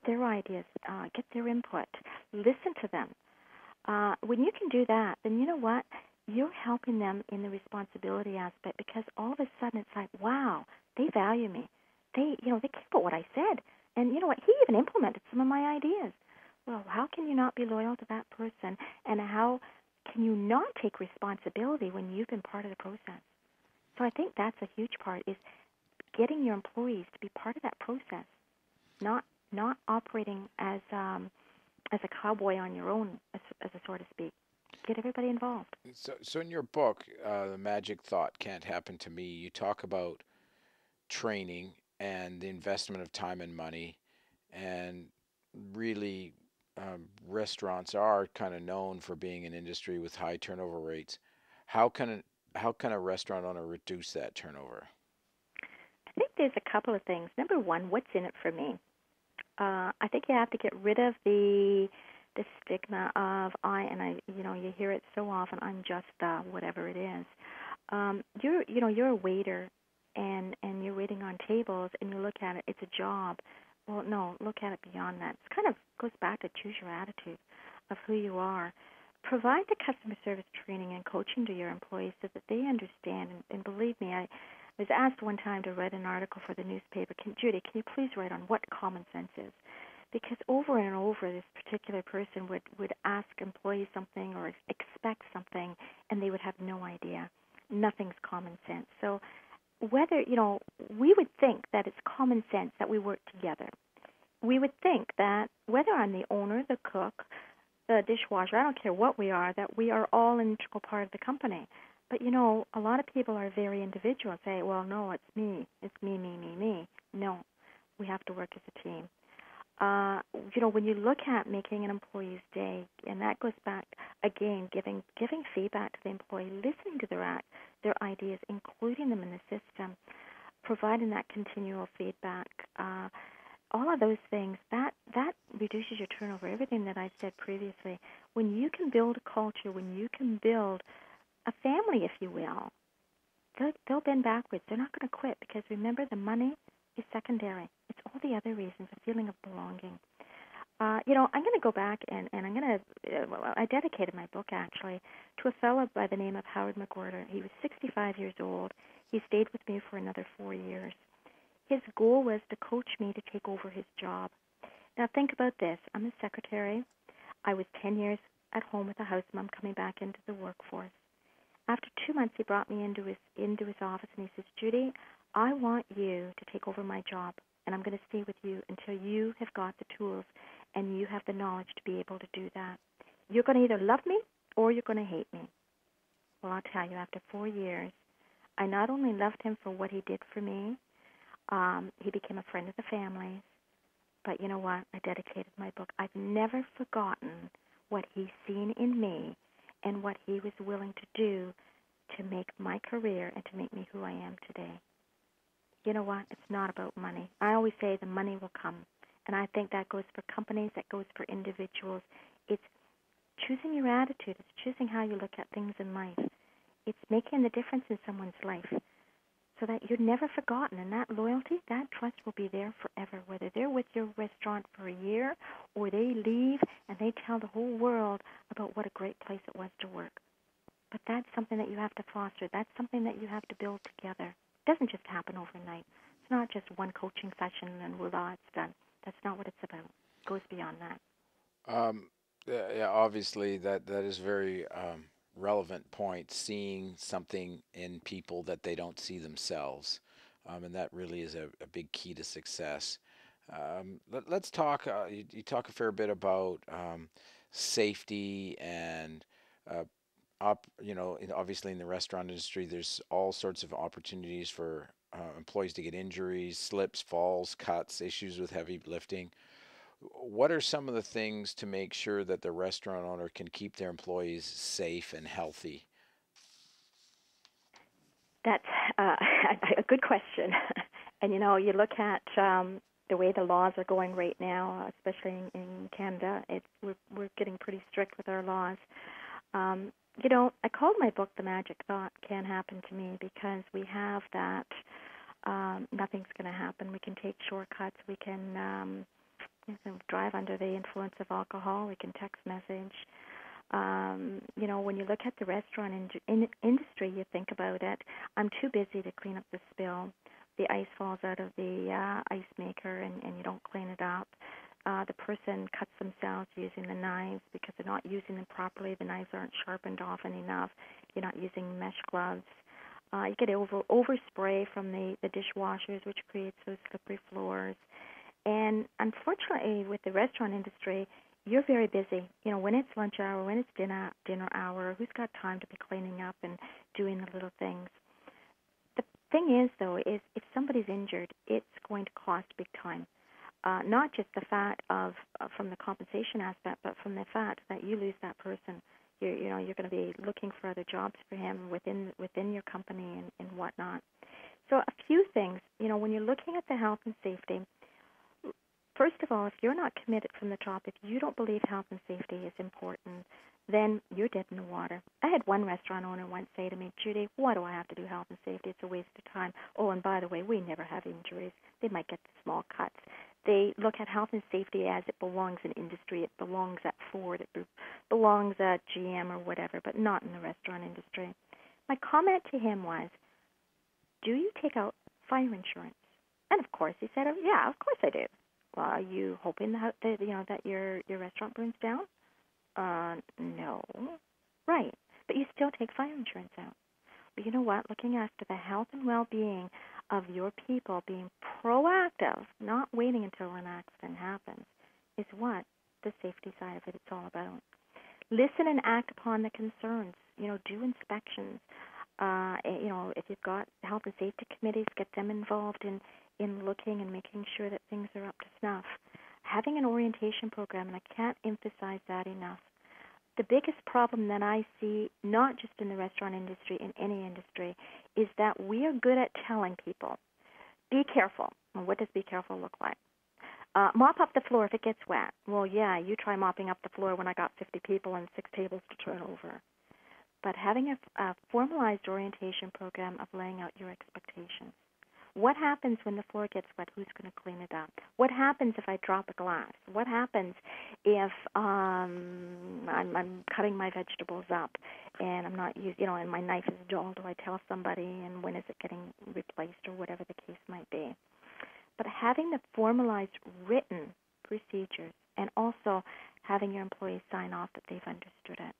their ideas, get their input, listen to them. When you can do that, then you know what? You're helping them in the responsibility aspect, because all of a sudden it's like, wow, they value me. They care about what I said. And you know what? He even implemented some of my ideas. Well, how can you not be loyal to that person? And how can you not take responsibility when you've been part of the process? So I think that's a huge part, is getting your employees to be part of that process, not operating as a cowboy on your own, as a so to speak. Get everybody involved. So in your book, The Magic Thought Can't Happen to Me, you talk about training and the investment of time and money, and really, restaurants are kind of known for being an industry with high turnover rates. How can a restaurant owner reduce that turnover? I think there's a couple of things. Number one, what's in it for me? I think you have to get rid of the stigma of you hear it so often. I'm just whatever it is. You're a waiter, and you're waiting on tables, and you look at it. It's a job. Well, no, look at it beyond that. It kind of goes back to choose your attitude of who you are. Provide the customer service training and coaching to your employees so that they understand. And believe me, I was asked one time to write an article for the newspaper. Judy, can you please write on what common sense is? Because over and over, this particular person would ask employees something or expect something, and they would have no idea. Nothing's common sense. So whether, we would think that it's common sense that we work together. We would think that whether I'm the owner, the cook, the dishwasher, I don't care what we are, that we are all an integral part of the company. But, a lot of people are very individual, say, well, no, it's me. It's me, me, me, me. No, we have to work as a team. When you look at making an employee's day, and that goes back, again, giving feedback to the employee, listening to their ideas, including them in the system, providing that continual feedback, all of those things, that reduces your turnover, everything that I said previously. When you can build a culture, when you can build a family, if you will, they'll bend backwards. They're not going to quit, because remember, the money is secondary. It's all the other reasons, a feeling of belonging. I'm going to go back and I'm going to, I dedicated my book, actually, to a fellow by the name of Howard McWhorter. He was 65 years old. He stayed with me for another 4 years. His goal was to coach me to take over his job. Now, think about this. I'm a secretary. I was 10 years at home with a house mom, coming back into the workforce. After 2 months, he brought me into his office, and he says, Judy, I want you to take over my job, and I'm going to stay with you until you have got the tools and you have the knowledge to be able to do that. You're going to either love me or you're going to hate me. Well, I'll tell you, after 4 years, I not only loved him for what he did for me, he became a friend of the family, but you know what? I dedicated my book. I've never forgotten what he's seen in me and what he was willing to do to make my career and to make me who I am today. You know what? It's not about money. I always say the money will come. And I think that goes for companies, that goes for individuals. It's choosing your attitude. It's choosing how you look at things in life. It's making the difference in someone's life so that you're never forgotten. And that loyalty, that trust will be there forever, whether they're with your restaurant for a year or they leave and they tell the whole world about what a great place it was to work. But that's something that you have to foster. That's something that you have to build together. It doesn't just happen overnight. It's not just one coaching session and voila, it's done. That's not what it's about. It goes beyond that. Um, yeah, obviously that is very relevant point. Seeing something in people that they don't see themselves, and that really is a big key to success. Let's talk. You talk a fair bit about safety and obviously in the restaurant industry, there's all sorts of opportunities for employees to get injuries, slips, falls, cuts, issues with heavy lifting. What are some of the things to make sure that the restaurant owner can keep their employees safe and healthy? That's a good question. And, you look at the way the laws are going right now, especially in Canada. We're getting pretty strict with our laws. I called my book The Magic Thought Can Happen to Me because we have that nothing's going to happen. We can take shortcuts. We can drive under the influence of alcohol. We can text message. When you look at the restaurant industry, you think about it. I'm too busy to clean up the spill. The ice falls out of the ice maker, and you don't clean it up. The person cuts themselves using the knives because they're not using them properly. The knives aren't sharpened often enough. You're not using mesh gloves. You get overspray from the dishwashers, which creates those slippery floors. And unfortunately, with the restaurant industry, you're very busy. When it's lunch hour, when it's dinner hour, who's got time to be cleaning up and doing the little things? The thing is, though, is if somebody's injured, it's going to cost big time. Not just the fact of from the compensation aspect, but from the fact that you lose that person. You're going to be looking for other jobs for him within your company and whatnot. So a few things, when you're looking at the health and safety, first of all, if you're not committed from the top, if you don't believe health and safety is important, then you're dead in the water. I had one restaurant owner once say to me, Judy, why do I have to do health and safety? It's a waste of time. Oh, and by the way, we never have injuries. They might get the small cuts. They look at health and safety as it belongs in industry. It belongs at Ford. It belongs at GM or whatever, but not in the restaurant industry. My comment to him was, do you take out fire insurance? And of course, he said, oh, yeah, of course I do. Well, are you hoping that your restaurant burns down? No. Right. But you still take fire insurance out. But you know what? Looking after the health and well-being of your people, being proactive, not waiting until an accident happens, is what the safety side of it is all about. Listen and act upon the concerns. Do inspections. If you've got health and safety committees, get them involved in looking and making sure that things are up to snuff. Having an orientation program, and I can't emphasize that enough. The biggest problem that I see, not just in the restaurant industry, in any industry, is that we are good at telling people, be careful. Well, what does be careful look like? Mop up the floor if it gets wet. Well, yeah, you try mopping up the floor when I got 50 people and 6 tables to turn over. But having a formalized orientation program of laying out your expectations. What happens when the floor gets wet? Who's going to clean it up? What happens if I drop a glass? What happens if I'm cutting my vegetables up and I'm not using, and my knife is dull? Do I tell somebody? And when is it getting replaced, or whatever the case might be? But having the formalized written procedures, and also having your employees sign off that they've understood it.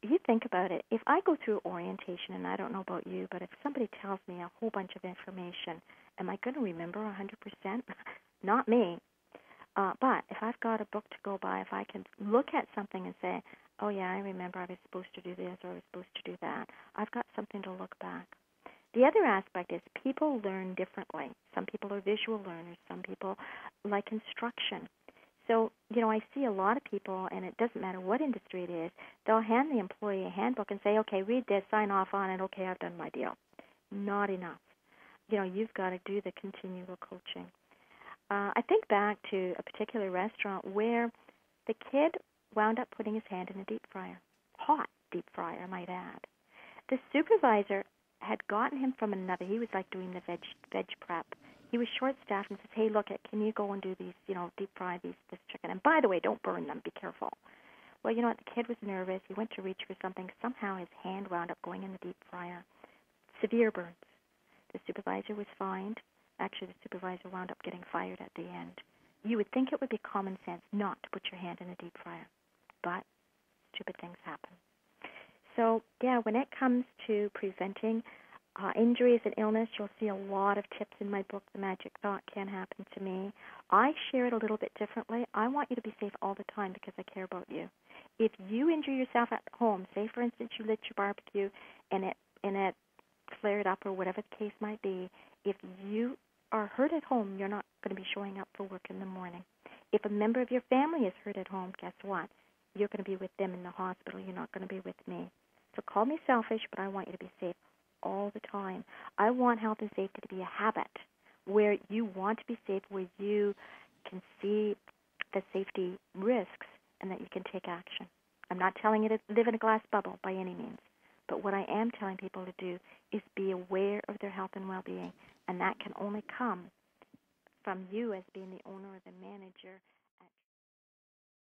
You think about it, if I go through orientation, and I don't know about you, but if somebody tells me a whole bunch of information, am I going to remember 100%? Not me. But if I've got a book to go by, if I can look at something and say, oh, yeah, I remember I was supposed to do this or I was supposed to do that, I've got something to look back. The other aspect is people learn differently. Some people are visual learners. Some people like instruction. So, I see a lot of people, and it doesn't matter what industry it is, they'll hand the employee a handbook and say, okay, read this, sign off on it, okay, I've done my deal. Not enough. You've got to do the continual coaching. I think back to a particular restaurant where the kid wound up putting his hand in a deep fryer, hot deep fryer, I might add. The supervisor had gotten him from another, he was like doing the veg prep. He was short-staffed and says, hey, look, can you go and do these, deep fry this chicken? And by the way, don't burn them. Be careful. Well, the kid was nervous. He went to reach for something. Somehow his hand wound up going in the deep fryer. Severe burns. The supervisor was fined. Actually, the supervisor wound up getting fired at the end. You would think it would be common sense not to put your hand in a deep fryer. But stupid things happen. So, yeah, when it comes to preventing injuries and illness, you'll see a lot of tips in my book, The Magic Thought Can Happen to Me. I share it a little bit differently. I want you to be safe all the time because I care about you. If you injure yourself at home, say, for instance, you lit your barbecue and it flared up or whatever the case might be, if you are hurt at home, you're not going to be showing up for work in the morning. If a member of your family is hurt at home, guess what? You're going to be with them in the hospital. You're not going to be with me. So call me selfish, but I want you to be safe all the time. I want health and safety to be a habit where you want to be safe, where you can see the safety risks and that you can take action. I'm not telling you to live in a glass bubble by any means, but what I am telling people to do is be aware of their health and well-being, and that can only come from you as being the owner or the manager